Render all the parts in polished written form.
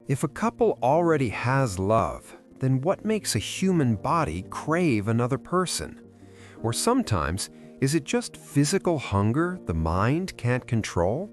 If a couple already has love, then what makes a human body crave another person? Or sometimes, is it just physical hunger the mind can't control?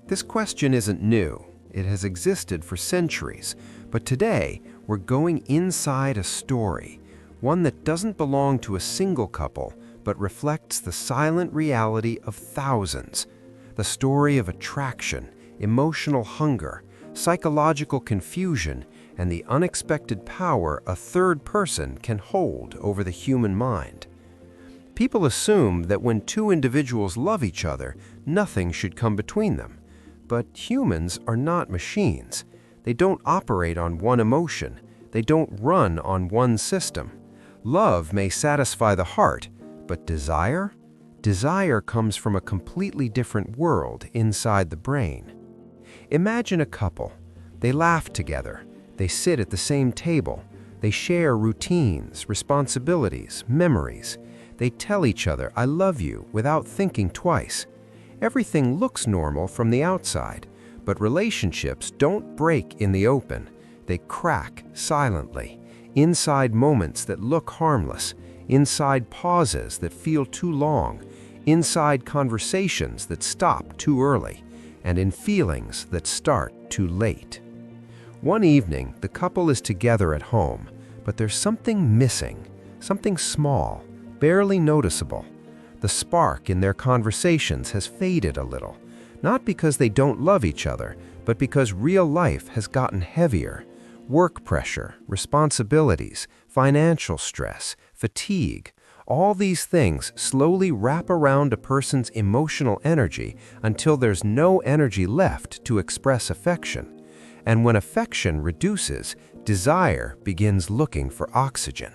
This question isn't new. It has existed for centuries, but today we're going inside a story, one that doesn't belong to a single couple, but reflects the silent reality of thousands. The story of attraction, emotional hunger, psychological confusion, and the unexpected power a third person can hold over the human mind. People assume that when two individuals love each other, nothing should come between them. But humans are not machines. They don't operate on one emotion. They don't run on one system. Love may satisfy the heart, but desire? Desire comes from a completely different world inside the brain. Imagine a couple. They laugh together. They sit at the same table. They share routines, responsibilities, memories. They tell each other, "I love you," without thinking twice. Everything looks normal from the outside, but relationships don't break in the open. They crack silently, inside moments that look harmless, inside pauses that feel too long, inside conversations that stop too early, and in feelings that start too late. One evening, the couple is together at home, but there's something missing, something small, barely noticeable. The spark in their conversations has faded a little, not because they don't love each other, but because real life has gotten heavier. Work pressure, responsibilities, financial stress, fatigue, all these things slowly wrap around a person's emotional energy until there's no energy left to express affection. And when affection reduces, desire begins looking for oxygen.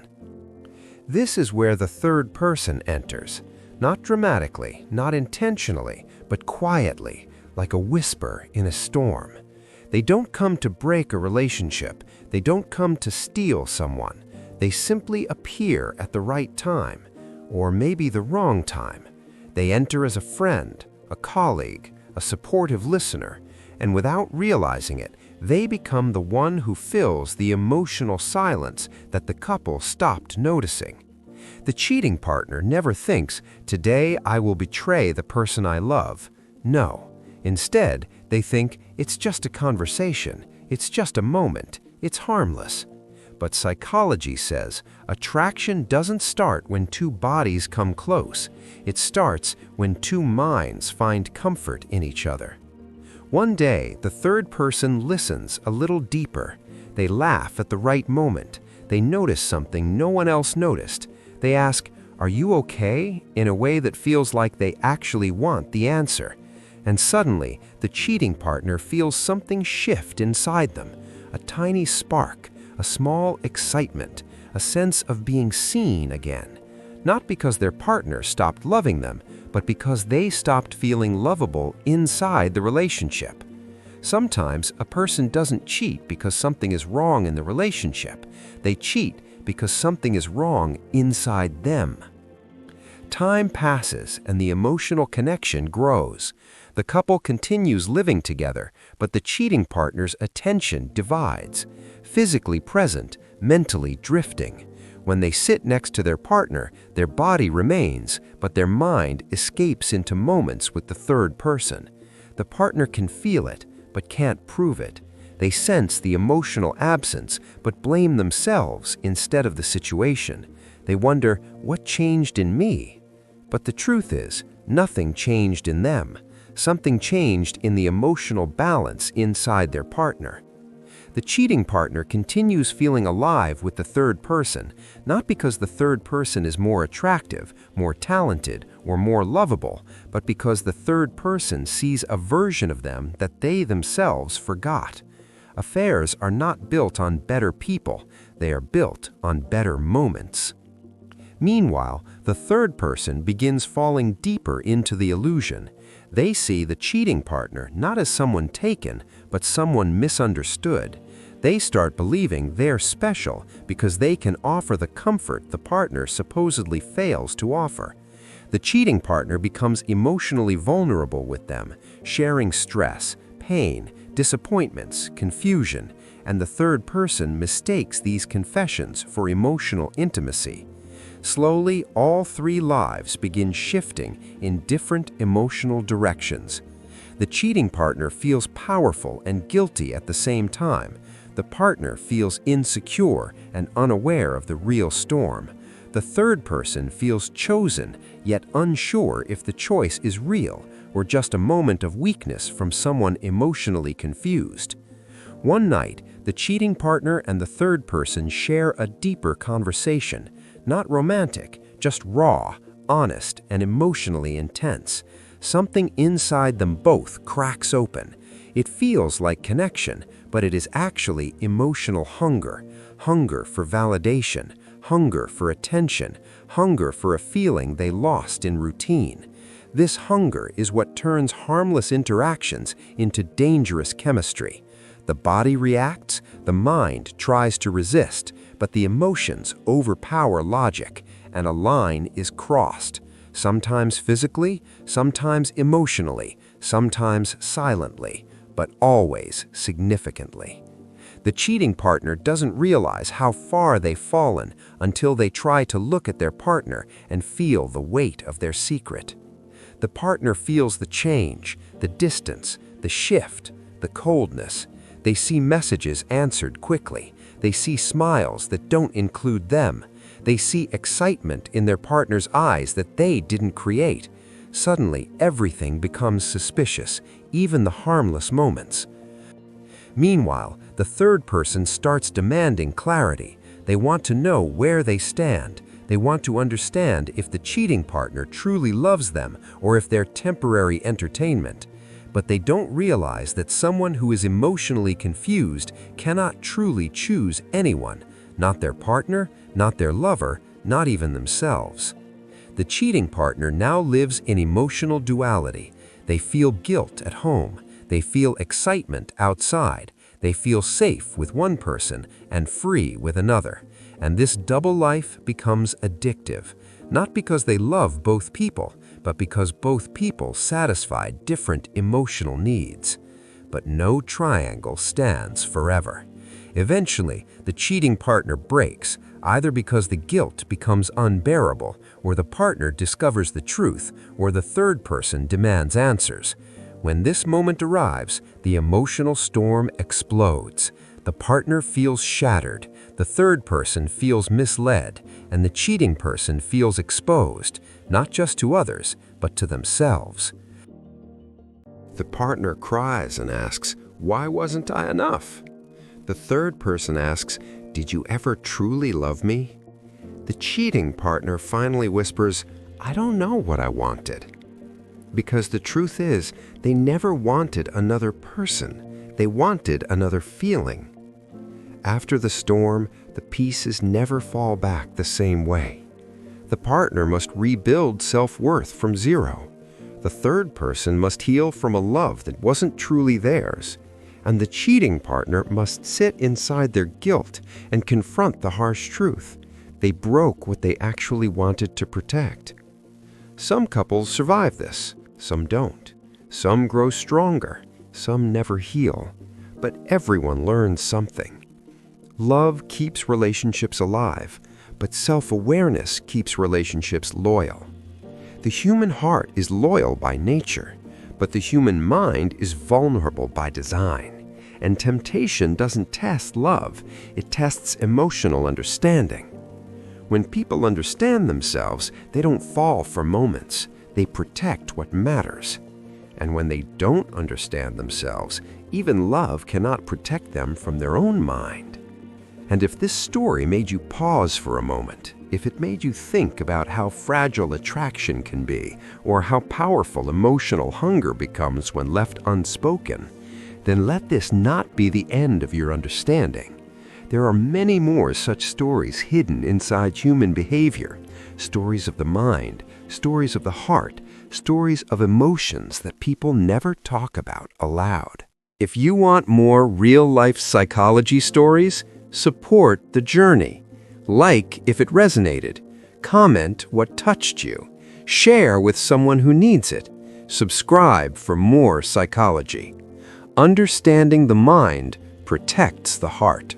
This is where the third person enters. Not dramatically, not intentionally, but quietly, like a whisper in a storm. They don't come to break a relationship. They don't come to steal someone. They simply appear at the right time, or maybe the wrong time. They enter as a friend, a colleague, a supportive listener, and without realizing it, they become the one who fills the emotional silence that the couple stopped noticing. The cheating partner never thinks, "Today I will betray the person I love." No. Instead, they think, "It's just a conversation. It's just a moment. It's harmless." But psychology says attraction doesn't start when two bodies come close. It starts when two minds find comfort in each other. One day, the third person listens a little deeper. They laugh at the right moment. They notice something no one else noticed. They ask, "Are you okay?" in a way that feels like they actually want the answer. And suddenly, the cheating partner feels something shift inside them. A tiny spark, a small excitement, a sense of being seen again. Not because their partner stopped loving them, but because they stopped feeling lovable inside the relationship. Sometimes a person doesn't cheat because something is wrong in the relationship. They cheat because something is wrong inside them. Time passes and the emotional connection grows. The couple continues living together, but the cheating partner's attention divides. Physically present, mentally drifting. When they sit next to their partner, their body remains, but their mind escapes into moments with the third person. The partner can feel it, but can't prove it. They sense the emotional absence, but blame themselves instead of the situation. They wonder, "What changed in me?" But the truth is, nothing changed in them. Something changed in the emotional balance inside their partner. The cheating partner continues feeling alive with the third person, not because the third person is more attractive, more talented, or more lovable, but because the third person sees a version of them that they themselves forgot. Affairs are not built on better people, they are built on better moments. Meanwhile, the third person begins falling deeper into the illusion. They see the cheating partner not as someone taken, but someone misunderstood. They start believing they're special because they can offer the comfort the partner supposedly fails to offer. The cheating partner becomes emotionally vulnerable with them, sharing stress, pain, disappointments, confusion, and the third person mistakes these confessions for emotional intimacy. Slowly, all three lives begin shifting in different emotional directions. The cheating partner feels powerful and guilty at the same time. The partner feels insecure and unaware of the real storm. The third person feels chosen, yet unsure if the choice is real or just a moment of weakness from someone emotionally confused. One night, the cheating partner and the third person share a deeper conversation, not romantic, just raw, honest, and emotionally intense. Something inside them both cracks open. It feels like connection, but it is actually emotional hunger. Hunger for validation, hunger for attention, hunger for a feeling they lost in routine. This hunger is what turns harmless interactions into dangerous chemistry. The body reacts, the mind tries to resist, but the emotions overpower logic, and a line is crossed. Sometimes physically, sometimes emotionally, sometimes silently, but always significantly. The cheating partner doesn't realize how far they've fallen until they try to look at their partner and feel the weight of their secret. The partner feels the change, the distance, the shift, the coldness. They see messages answered quickly. They see smiles that don't include them. They see excitement in their partner's eyes that they didn't create. Suddenly, everything becomes suspicious, even the harmless moments. Meanwhile, the third person starts demanding clarity. They want to know where they stand. They want to understand if the cheating partner truly loves them or if they're temporary entertainment. But they don't realize that someone who is emotionally confused cannot truly choose anyone, not their partner, not their lover, not even themselves. The cheating partner now lives in emotional duality. They feel guilt at home. They feel excitement outside. They feel safe with one person and free with another. And this double life becomes addictive, not because they love both people, but because both people satisfy different emotional needs. But no triangle stands forever. Eventually, the cheating partner breaks, either because the guilt becomes unbearable, or the partner discovers the truth, or the third person demands answers. When this moment arrives, the emotional storm explodes. The partner feels shattered, the third person feels misled, and the cheating person feels exposed, not just to others, but to themselves. The partner cries and asks, "Why wasn't I enough?" The third person asks, "Did you ever truly love me?" The cheating partner finally whispers, "I don't know what I wanted." Because the truth is, they never wanted another person. They wanted another feeling. After the storm, the pieces never fall back the same way. The partner must rebuild self-worth from zero. The third person must heal from a love that wasn't truly theirs. And the cheating partner must sit inside their guilt and confront the harsh truth. They broke what they actually wanted to protect. Some couples survive this, some don't. Some grow stronger, some never heal. But everyone learns something. Love keeps relationships alive, but self-awareness keeps relationships loyal. The human heart is loyal by nature, but the human mind is vulnerable by design. And temptation doesn't test love, it tests emotional understanding. When people understand themselves, they don't fall for moments, they protect what matters. And when they don't understand themselves, even love cannot protect them from their own mind. And if this story made you pause for a moment, if it made you think about how fragile attraction can be, or how powerful emotional hunger becomes when left unspoken, then let this not be the end of your understanding. There are many more such stories hidden inside human behavior, stories of the mind, stories of the heart, stories of emotions that people never talk about aloud. If you want more real-life psychology stories, support the journey. Like if it resonated. Comment what touched you. Share with someone who needs it. Subscribe for more psychology. understanding the mind protects the heart.